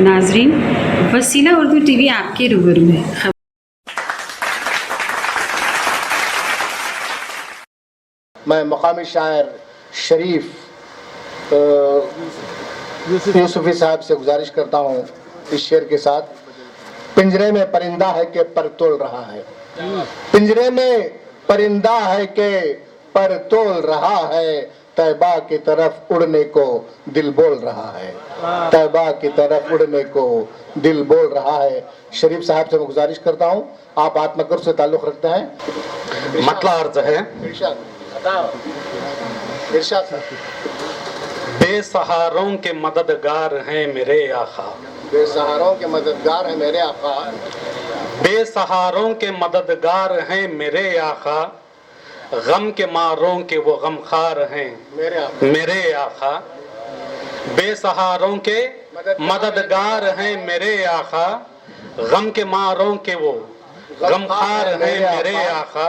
नाजरीन, वसीला उर्दू टीवी आपके रूबरू है। मैं मकामी शायर शरीफ यूसुफी साहब से गुजारिश करता हूँ इस शेर के साथ। पिंजरे में परिंदा है कि पर तोल रहा है, पिंजरे में परिंदा है कि पर तोल रहा है, तैबा की तरफ उड़ने को दिल बोल रहा है, तैबा की तरफ उड़ने को दिल बोल रहा है। शरीफ साहब से मैं गुजारिश करता हूँ, आप आत्मकर से ताल्लुक़ रखते हैं। मतला अर्ज है, इरशाद बेसहारों के मददगार हैं मेरे आका, बेसहारों के मददगार हैं मेरे आका, बेसहारों के मददगार हैं मेरे आका, गम के मारों के वो गमखार हैं मेरे आका, बेसहारों के मददगार हैं मेरे आका, गम के मारों के वो गमखार हैं मेरे आका,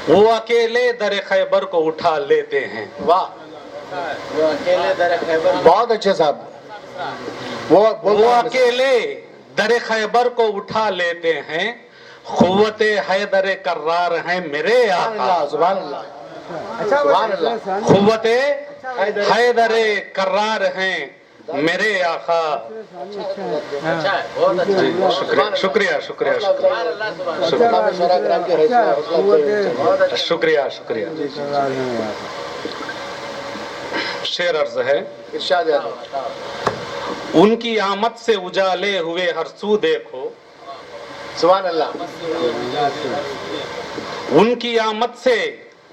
वो अकेले दर खैबर को उठा लेते हैं। वाह, वो अकेले दर खैबर, बहुत अच्छे साहब। वो अकेले दर खैबर को उठा लेते हैं, खुव्वते हैदर कर्रार हैं मेरे आका, सुभान अल्लाह, सुभान अल्लाह, खुव्वते हैदर कर्रार हैं मेरे आका। शुक्रिया शुक्रिया शुक्रिया शुक्रिया। शेर अर्ज है, इरशाद है। उनकी आमद से उजाले हुए हर सू देखो, सुभान अल्लाह, उनकी आमद से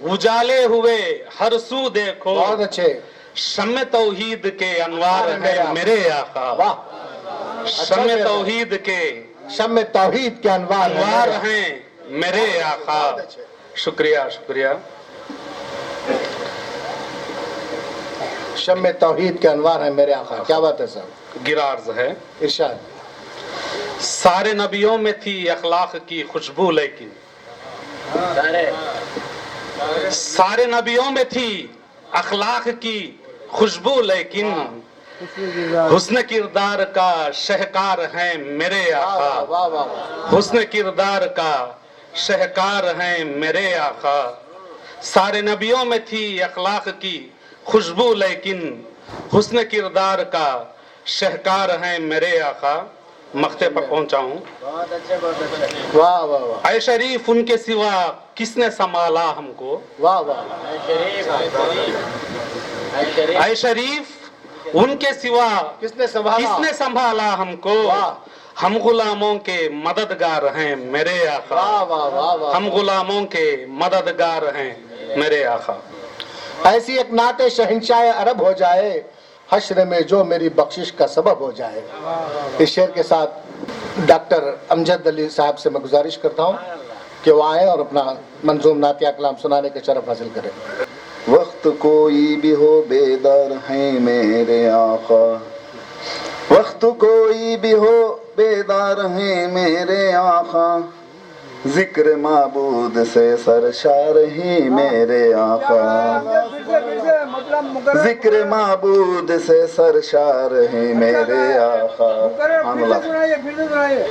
उजाले हुए हर सू देखो, बहुत अच्छे। शम्मे तौहीद के अनवार हैं मेरे आका, वाह, शम्मे तौहीद के शम्मे तौहीद के अनवार हैं मेरे आका। शुक्रिया शुक्रिया। शम्मे तौहीद के अनवार हैं मेरे आका, क्या बात है सर। गिरार्ज है, इरशाद। सारे नबियों में थी अखलाक की खुशबू, लेकिन सारे नबियों में थी अखलाक की खुशबू, लेकिन हुस्न किरदार का शहकार हैं मेरे आका, वाह वाह, हुस्न किरदार का शहकार हैं मेरे आका। सारे नबियों में थी अखलाक की खुशबू, लेकिन हुस्न किरदार का शहकार हैं मेरे आका। मख्ते पर पहुंचा हूं। वाह वाह वाह, ऐ शरीफ उनके सिवा किसने संभाला हमको, वाह वाह, ऐ शरीफ उनके सिवा किसने संभाला, संभाला हमको, हम गुलामों के मददगार हैं मेरे आका, वाह वाह वाह वाह, हम गुलामों के मददगार हैं मेरे आका। ऐसी एक नाते शहंशाह अरब हो जाए, हश्र में जो मेरी बख्शिश का सबब हो जाए। इस शेर के साथ डॉक्टर अमजद अली साहब से मैं गुजारिश करता हूँ कि वो आए और अपना मंजूम नातिया कलाम सुनाने के शरफ हासिल करें। वक्त कोई भी हो बेदार हैं मेरे आका, वक्त कोई भी हो बेदार हैं मेरे आका, जिक्र माबूद से सरशार ही मेरे आका, जिक्र माबूद से सरशार ही मेरे आका।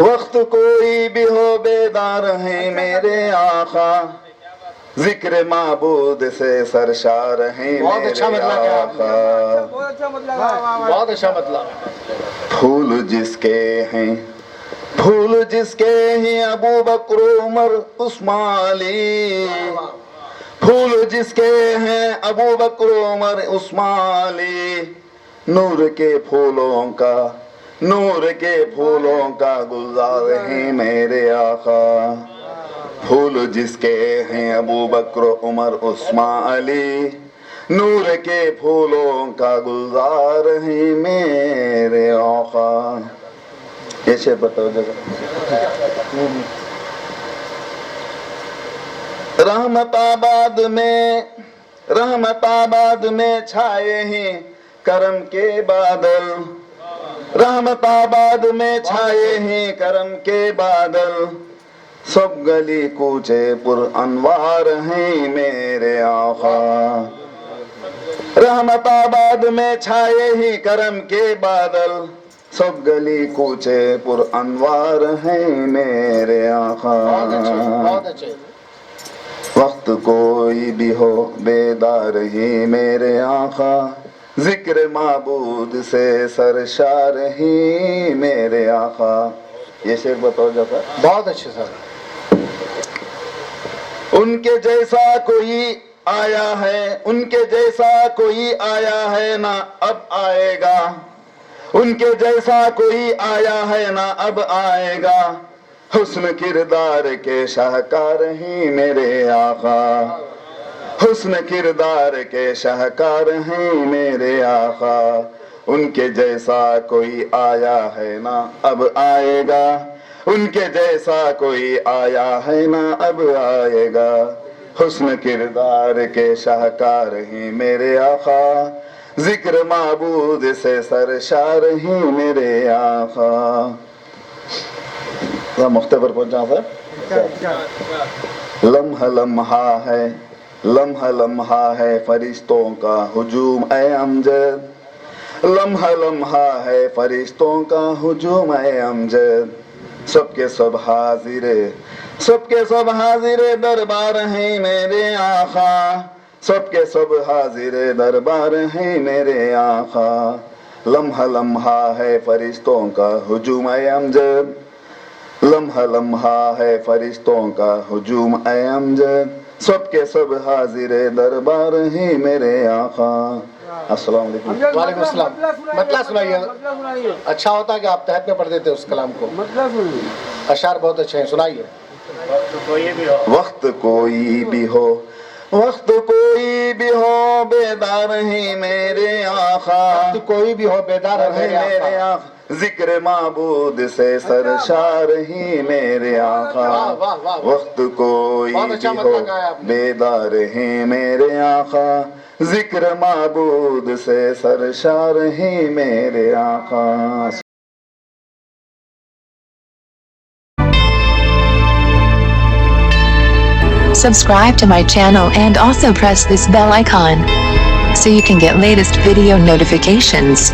वक्त कोई भी हो बेदार हैं मेरे आका, जिक्र माबूद से सरशार हैं मेरे आका। बहुत अच्छा मतलब। फूल जिसके हैं, फूल जिसके हैं अबू बकर उमर उस्मान अली, फूल जिसके हैं अबू बकर उमर उस्मान अली, नूर के फूलों का, नूर के फूलों का गुलजार हैं मेरे आका। फूल जिसके हैं अबू बकर उमर उस्मान अली, नूर के फूलों का गुलजार हैं मेरे आका। ये शेर बताओ जरा। रहमताबाद में छाए हैं करम के बादल, रहमताबाद में छाए हैं करम के बादल, सब गली कूचे पुर अनवार हैं मेरे आका। रहमताबाद में छाए ही करम के बादल, सब गली कूचे पुर अनवार हैं मेरे आका। बहुत अच्छे। वक्त कोई भी हो बेदार ही मेरे आका, जिक्र माबूद से सरशार ही मेरे आका। ये शेर बताओ जाता। बहुत अच्छे सर। उनके जैसा कोई आया है, उनके जैसा कोई आया है ना अब आएगा, उनके जैसा कोई आया है ना अब आएगा, हुस्न किरदार के शाहकार ही मेरे आका, हुस्न किरदार के शाहकार हैं मेरे आका। उनके जैसा कोई आया है ना अब आएगा, उनके जैसा कोई आया है ना अब आएगा, हुस्न किरदार के शाहकार ही मेरे आका, जिक्र माबूद से सरशार ही मेरे आका। मुख्तबर पहुंचा सर। लम्हा लम्हा है, लम्हा लम्हा है फरिश्तों का हुजूम ए अमजद, लम्हा लम्हा है फरिश्तों का हुजूम ए अमजद, सबके सब हाजिरे, सबके सब हाजिरे दरबार हैं मेरे आका, सबके सब हाजिरे दरबार हैं मेरे आका। लम्हा लम्हा है फरिश्तों का हुजूम ए अमजद, लम्हा लम्हा है फरिश्तों का हुजूम ए अमजद, सबके सब हाजिरे दरबार हैं मेरे आका। अस्सलाम वालेकुम। वालेकुम अस्सलाम। मतलब सुनाइए। अच्छा होता है कि आप तहत में पढ़ देते उस कलाम को। अशार बहुत अच्छे हैं, सुनाइए। वक्त कोई भी हो, वक्त कोई भी हो बेदार ही मेरे आका, वक्त कोई भी हो बेदार है मेरे आका, जिक्र माबूद से सरशार ही मेरे आका। वक्त कोई भी हो बेदार ही मेरे आका, जिक्र माबूद से सरशार ही मेरे आका। Subscribe to my channel and also press this bell icon so you can get latest video notifications.